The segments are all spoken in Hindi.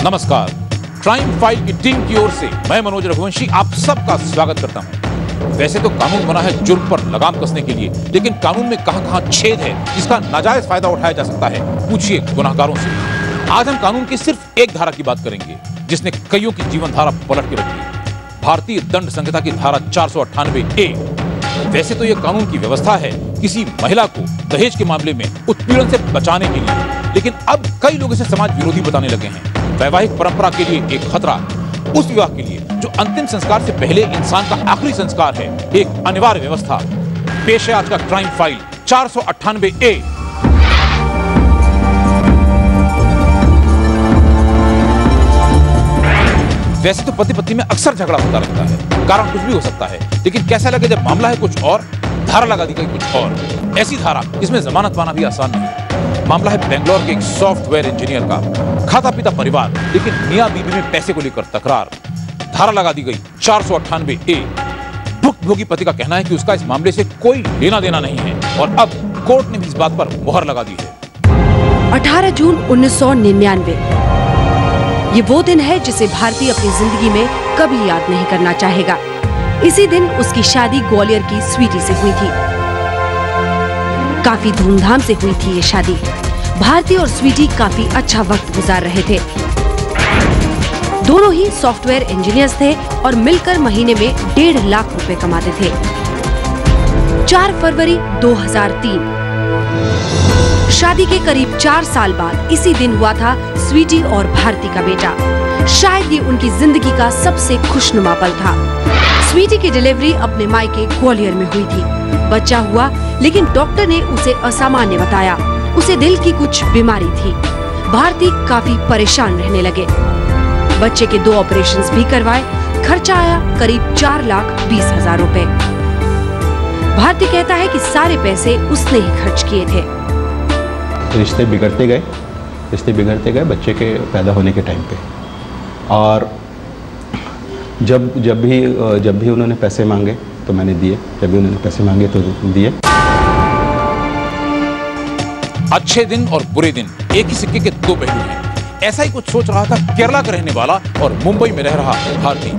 नमस्कार, क्राइम फाइल की टीम की ओर से मैं मनोज रघुवंशी आप सबका स्वागत करता हूं। वैसे तो कानून बना है जुर्म पर लगाम कसने के लिए, लेकिन कानून में कहां-कहां छेद है जिसका नाजायज फायदा उठाया जा सकता है, पूछिए गुनाहगारों से। आज हम कानून की सिर्फ एक धारा की बात करेंगे जिसने कईयों की जीवन धारा पलट के रख दी, भारतीय दंड संहिता की धारा 498A। वैसे तो यह कानून की व्यवस्था है किसी महिला को दहेज के मामले में उत्पीड़न से बचाने के लिए, लेकिन अब कई लोग इसे समाज विरोधी बताने लगे हैं। वैवाहिक परंपरा के लिए एक खतरा, उस विवाह के लिए जो अंतिम संस्कार से पहले इंसान का आखिरी संस्कार है, एक अनिवार्य व्यवस्था। पेश है आज का क्राइम फाइल 498A। वैसे तो पति पत्नी में अक्सर झगड़ा होता रहता है, कारण कुछ भी हो सकता है, लेकिन कैसा लगे जब मामला है कुछ और, धारा लगा दी गई कुछ और। ऐसी धारा जिसमें जमानत पाना भी आसान नहीं। मामला है बेंगलोर के एक सॉफ्टवेयर इंजीनियर का, खाता पीता परिवार, लेकिन मियां बीवी में पैसे को लेकर तकरार। धारा लगा दी गई 498A। भुक्तभोगी पति का कहना है कि उसका इस मामले से कोई लेना देना नहीं है और अब कोर्ट ने भी इस बात पर मुहर लगा दी है। 18 जून 1999 ये वो दिन है जिसे भारती अपनी जिंदगी में कभी याद नहीं करना चाहेगा। इसी दिन उसकी शादी ग्वालियर की स्वीटी से हुई थी। काफी धूमधाम से हुई थी ये शादी। भारती और स्वीटी काफी अच्छा वक्त गुजार रहे थे। दोनों ही सॉफ्टवेयर इंजीनियर्स थे और मिलकर महीने में 1.5 लाख रुपए कमाते थे। 4 फरवरी 2003 शादी के करीब 4 साल बाद इसी दिन हुआ था स्वीटी और भारती का बेटा। शायद ये उनकी जिंदगी का सबसे खुशनुमा पल था। स्वीटी की डिलीवरी अपने मायके ग्वालियर में हुई थी। बच्चा हुआ, लेकिन डॉक्टर ने उसे असामान्य बताया। उसे दिल की कुछ बीमारी थी। भारती काफी परेशान रहने लगे। बच्चे के 2 ऑपरेशंस भी करवाए। खर्चा आया करीब 4,20,000 रुपए। भारती कहता है कि सारे पैसे उसने ही खर्च किए थे। रिश्ते बिगड़ते गए बच्चे के पैदा होने के टाइम पे। और जब भी उन्होंने पैसे मांगे तो मैंने दिए, जब भी उन्होंने पैसे मांगे तो दिए। अच्छे दिन और बुरे दिन एक ही सिक्के के 2 पहलू हैं। ऐसा ही कुछ सोच रहा था केरला का रहने वाला और मुंबई में रह रहा भारती।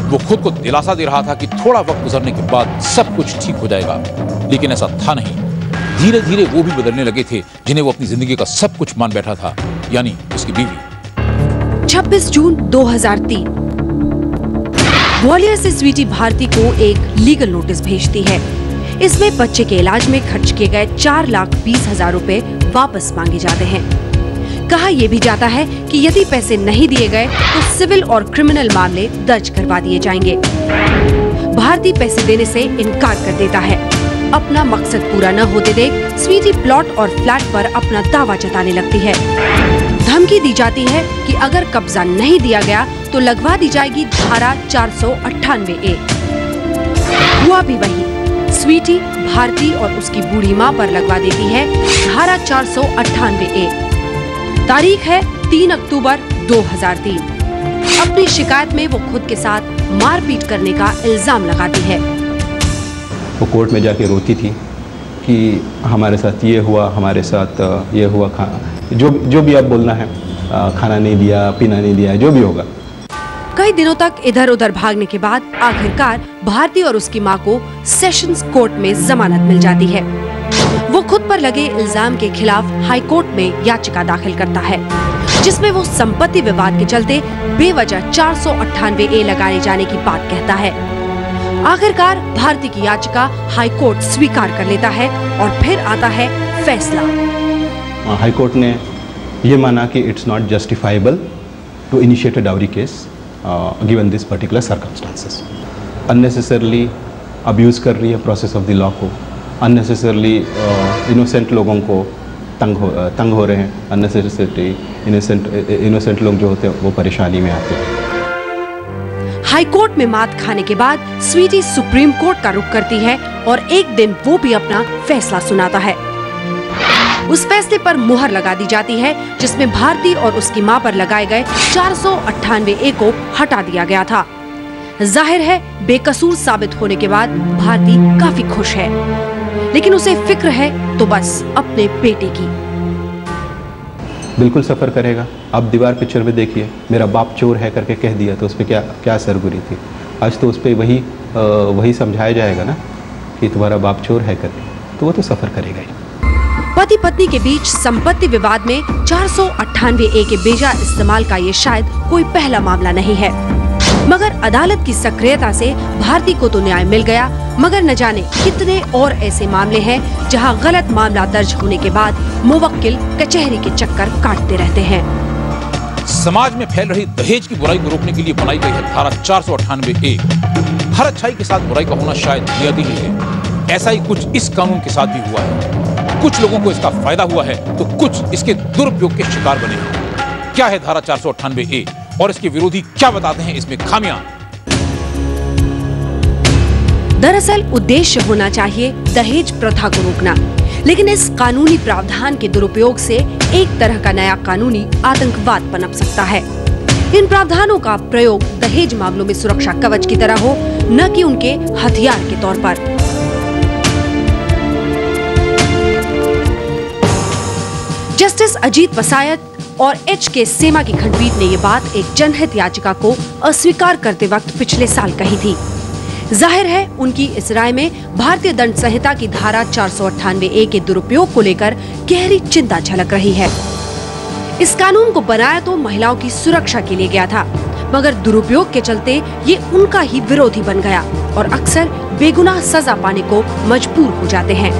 वो खुद को दिलासा दे रहा था कि थोड़ा वक्त गुजरने के बाद सब कुछ ठीक हो जाएगा, लेकिन ऐसा था नहीं। धीरे धीरे वो भी बदलने लगे थे जिन्हें वो अपनी जिंदगी का सब कुछ मान बैठा था, यानी उसकी बीवी। 26 जून 2003 ग्वालियर से स्वीटी भारती को एक लीगल नोटिस भेजती है। इसमें बच्चे के इलाज में खर्च किए गए 4,20,000 रुपए वापस मांगे जाते हैं। कहा यह भी जाता है कि यदि पैसे नहीं दिए गए तो सिविल और क्रिमिनल मामले दर्ज करवा दिए जाएंगे। भारती पैसे देने से इनकार कर देता है। अपना मकसद पूरा न होते देख स्वीटी प्लॉट और फ्लैट पर अपना दावा जताने लगती है। धमकी दी जाती है कि अगर कब्जा नहीं दिया गया तो लगवा दी जाएगी धारा 498A। हुआ भी वही। स्वीटी भारती और उसकी बूढ़ी माँ पर लगवा देती है धारा 498A। तारीख है 3 अक्टूबर 2003। अपनी शिकायत में वो खुद के साथ मारपीट करने का इल्जाम लगाती है। वो कोर्ट में जाके रोती थी कि हमारे साथ ये हुआ, हमारे साथ ये हुआ, जो भी आप बोलना है, खाना नहीं दिया, पीना नहीं दिया, जो भी होगा। कई दिनों तक इधर उधर भागने के बाद आखिरकार भारती और उसकी मां को सेशंस कोर्ट में जमानत मिल जाती है। वो खुद पर लगे इल्जाम के खिलाफ हाई कोर्ट में याचिका दाखिल करता है, जिसमें वो संपत्ति विवाद के चलते बेवजह 498A लगाए जाने की बात कहता है। आखिरकार भारती की याचिका हाई कोर्ट स्वीकार कर लेता है और फिर आता है फैसला। हाई कोर्ट ने ये माना कि it's not justifiable to initiate a dowry case given this particular circumstances. Unnecessarily abuse कर रही है प्रोसेस ऑफ द लॉ को। अननेसेसरली इनोसेंट लोगों को तंग हो रहे हैं। अननेसेसरली इनोसेंट लोग जो होते हैं वो परेशानी में आते हैं। हाई कोर्ट में मात खाने के बाद स्वीटी सुप्रीम कोर्ट का रुख करती है और एक दिन वो भी अपना फैसला सुनाता है। उस फैसले पर मुहर लगा दी जाती है, जिसमें भारती और उसकी मां पर लगाए गए 498A को हटा दिया गया था। जाहिर है बेकसूर साबित होने के बाद भारती काफी खुश है, लेकिन उसे फिक्र है तो बस अपने बेटे की। बिल्कुल सफ़र करेगा। आप दीवार पिक्चर में देखिए, मेरा बाप चोर है करके कह दिया तो उस पर क्या सरगुरी थी। आज तो उस पर वही समझाया जाएगा ना कि तुम्हारा बाप चोर है करके, तो वो तो सफ़र करेगा ही। पति पत्नी के बीच संपत्ति विवाद में 498A के बेजा इस्तेमाल का ये शायद कोई पहला मामला नहीं है, मगर अदालत की सक्रियता से भारती को तो न्याय मिल गया, मगर न जाने कितने और ऐसे मामले हैं जहां गलत मामला दर्ज होने के बाद मुवक्किल कचहरी के चक्कर काटते रहते हैं। समाज में फैल रही दहेज की बुराई को रोकने के लिए बनाई गई है धारा 498A। हर अच्छाई के साथ बुराई का होना शायद नियति ही है। ऐसा ही कुछ इस कानून के साथ भी हुआ है। कुछ लोगों को इसका फायदा हुआ है तो कुछ इसके दुरुपयोग के शिकार बने हैं। क्या है धारा 498A और इसके विरोधी क्या बताते हैं इसमें खामियां? दरअसल उद्देश्य होना चाहिए दहेज प्रथा को रोकना, लेकिन इस कानूनी प्रावधान के दुरुपयोग से एक तरह का नया कानूनी आतंकवाद पनप सकता है। इन प्रावधानों का प्रयोग दहेज मामलों में सुरक्षा कवच की तरह हो, न कि उनके हथियार के तौर पर। जस्टिस अजीत वसायत और H.K. सेमा की खंडपीठ ने ये बात एक जनहित याचिका को अस्वीकार करते वक्त पिछले साल कही थी। जाहिर है उनकी इस राय में भारतीय दंड संहिता की धारा 498A के दुरुपयोग को लेकर गहरी चिंता झलक रही है। इस कानून को बनाया तो महिलाओं की सुरक्षा के लिए गया था, मगर दुरुपयोग के चलते ये उनका ही विरोधी बन गया और अक्सर बेगुनाह सजा पाने को मजबूर हो जाते हैं।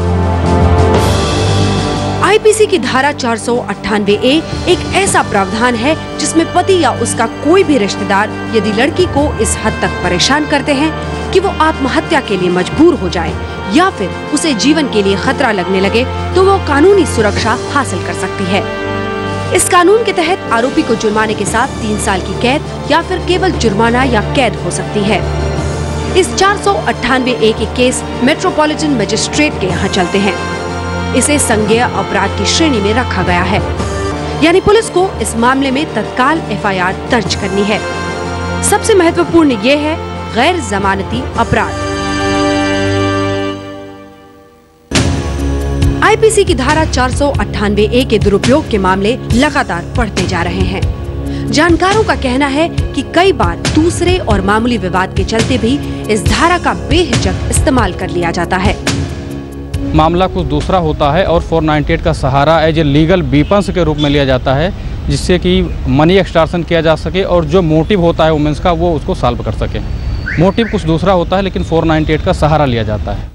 आईपीसी की धारा 498A एक ऐसा प्रावधान है जिसमें पति या उसका कोई भी रिश्तेदार यदि लड़की को इस हद तक परेशान करते हैं कि वो आत्महत्या के लिए मजबूर हो जाए या फिर उसे जीवन के लिए खतरा लगने लगे, तो वो कानूनी सुरक्षा हासिल कर सकती है। इस कानून के तहत आरोपी को जुर्माने के साथ 3 साल की कैद या फिर केवल जुर्माना या कैद हो सकती है। इस 498A के केस मेट्रोपॉलिटन मजिस्ट्रेट के यहाँ चलते हैं। इसे संज्ञेय अपराध की श्रेणी में रखा गया है, यानी पुलिस को इस मामले में तत्काल FIR दर्ज करनी है। सबसे महत्वपूर्ण ये है गैर जमानती अपराध। आईपीसी की धारा 498A के दुरुपयोग के मामले लगातार बढ़ते जा रहे हैं। जानकारों का कहना है कि कई बार दूसरे और मामूली विवाद के चलते भी इस धारा का बेहिचक इस्तेमाल कर लिया जाता है। मामला कुछ दूसरा होता है और 498 का सहारा एज ए लीगल वीपन्स के रूप में लिया जाता है, जिससे कि मनी एक्सटॉर्शन किया जा सके और जो मोटिव होता है वुमेन्स का वो उसको सॉल्व कर सके। मोटिव कुछ दूसरा होता है, लेकिन 498 का सहारा लिया जाता है।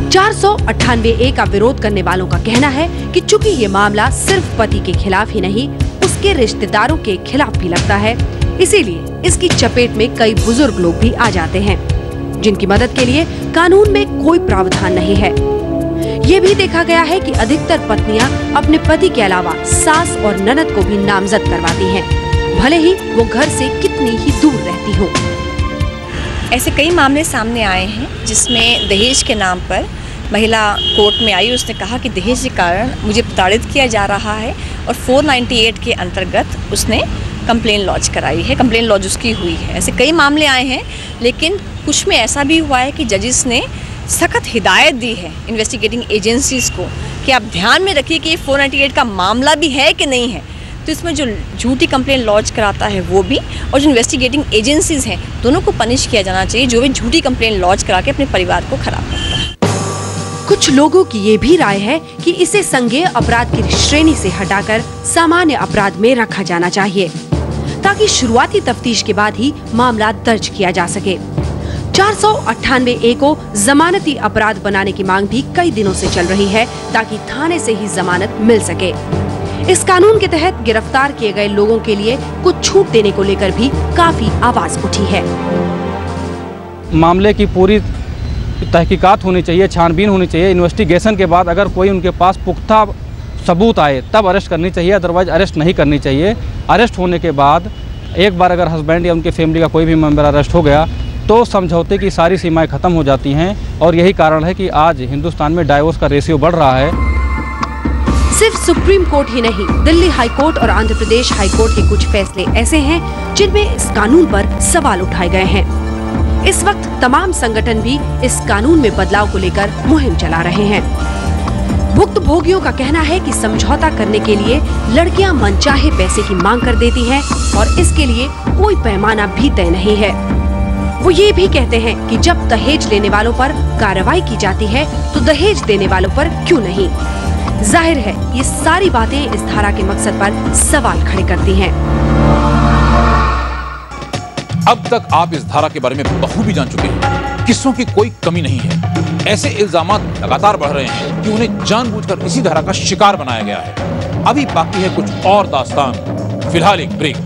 498A का विरोध करने वालों का कहना है कि चूंकि ये मामला सिर्फ पति के खिलाफ ही नहीं, उसके रिश्तेदारों के खिलाफ भी लगता है, इसीलिए इसकी चपेट में कई बुजुर्ग लोग भी आ जाते हैं, जिनकी मदद के लिए कानून में कोई प्रावधान नहीं है। ये भी देखा गया है कि अधिकतर पत्नियां अपने पति के अलावा सास और ननद को भी नामजद करवाती हैं, भले ही वो घर से कितनी ही दूर रहती हो। ऐसे कई मामले सामने आए हैं जिसमें दहेज के नाम पर महिला कोर्ट में आई, उसने कहा कि दहेज के कारण मुझे प्रताड़ित किया जा रहा है और 498 के अंतर्गत उसने कंप्लेन लॉन्च कराई है, कंप्लेन लॉन्च उसकी हुई है। ऐसे कई मामले आए हैं, लेकिन कुछ में ऐसा भी हुआ है कि जजेस ने सख्त हिदायत दी है इन्वेस्टिगेटिंग एजेंसीज को कि आप ध्यान में रखिए कि 498 का मामला भी है कि नहीं है। तो इसमें जो झूठी कंप्लेन लॉन्च कराता है वो भी, और जो इन्वेस्टिगेटिंग एजेंसीज हैं, दोनों को पनिश किया जाना चाहिए जो भी झूठी कंप्लेन लॉन्च करा के अपने परिवार को खराब करता है। कुछ लोगों की ये भी राय है कि इसे संज्ञेय अपराध की श्रेणी से हटाकर सामान्य अपराध में रखा जाना चाहिए, ताकि शुरुआती तफ्तीश के बाद ही मामला दर्ज किया जा सके। 498A को जमानती अपराध बनाने की मांग भी कई दिनों से चल रही है, ताकि थाने से ही जमानत मिल सके। इस कानून के तहत गिरफ्तार किए गए लोगों के लिए कुछ छूट देने को लेकर भी काफी आवाज उठी है। मामले की पूरी तहकीकात होनी चाहिए, छानबीन होनी चाहिए। इन्वेस्टिगेशन के बाद अगर कोई उनके पास पुख्ता सबूत आए तब अरेस्ट करनी चाहिए, अदरवाइज अरेस्ट नहीं करनी चाहिए। अरेस्ट होने के बाद एक बार अगर हस्बैंड या उनके फैमिली का कोई भी मेंबर अरेस्ट हो गया तो समझौते की सारी सीमाएं खत्म हो जाती हैं, और यही कारण है कि आज हिंदुस्तान में डाइवोर्स का रेशियो बढ़ रहा है। सिर्फ सुप्रीम कोर्ट ही नहीं, दिल्ली हाई कोर्ट और आंध्र प्रदेश हाई कोर्ट के कुछ फैसले ऐसे हैं जिनमें इस कानून पर सवाल उठाए गए हैं। इस वक्त तमाम संगठन भी इस कानून में बदलाव को लेकर मुहिम चला रहे हैं। भुक्तभोगियों का कहना है कि समझौता करने के लिए लड़कियां मनचाहे पैसे की मांग कर देती हैं और इसके लिए कोई पैमाना भी तय नहीं है। वो ये भी कहते हैं कि जब दहेज लेने वालों पर कार्रवाई की जाती है तो दहेज देने वालों पर क्यों नहीं। जाहिर है ये सारी बातें इस धारा के मकसद पर सवाल खड़े करती हैं। अब तक आप इस धारा के बारे में बखूबी जान चुके हैं। किस्सों की कोई कमी नहीं है। ऐसे इल्जामात लगातार बढ़ रहे हैं कि उन्हें जानबूझकर इसी धारा का शिकार बनाया गया है। अभी बाकी है कुछ और दास्तान। फिलहाल एक ब्रेक।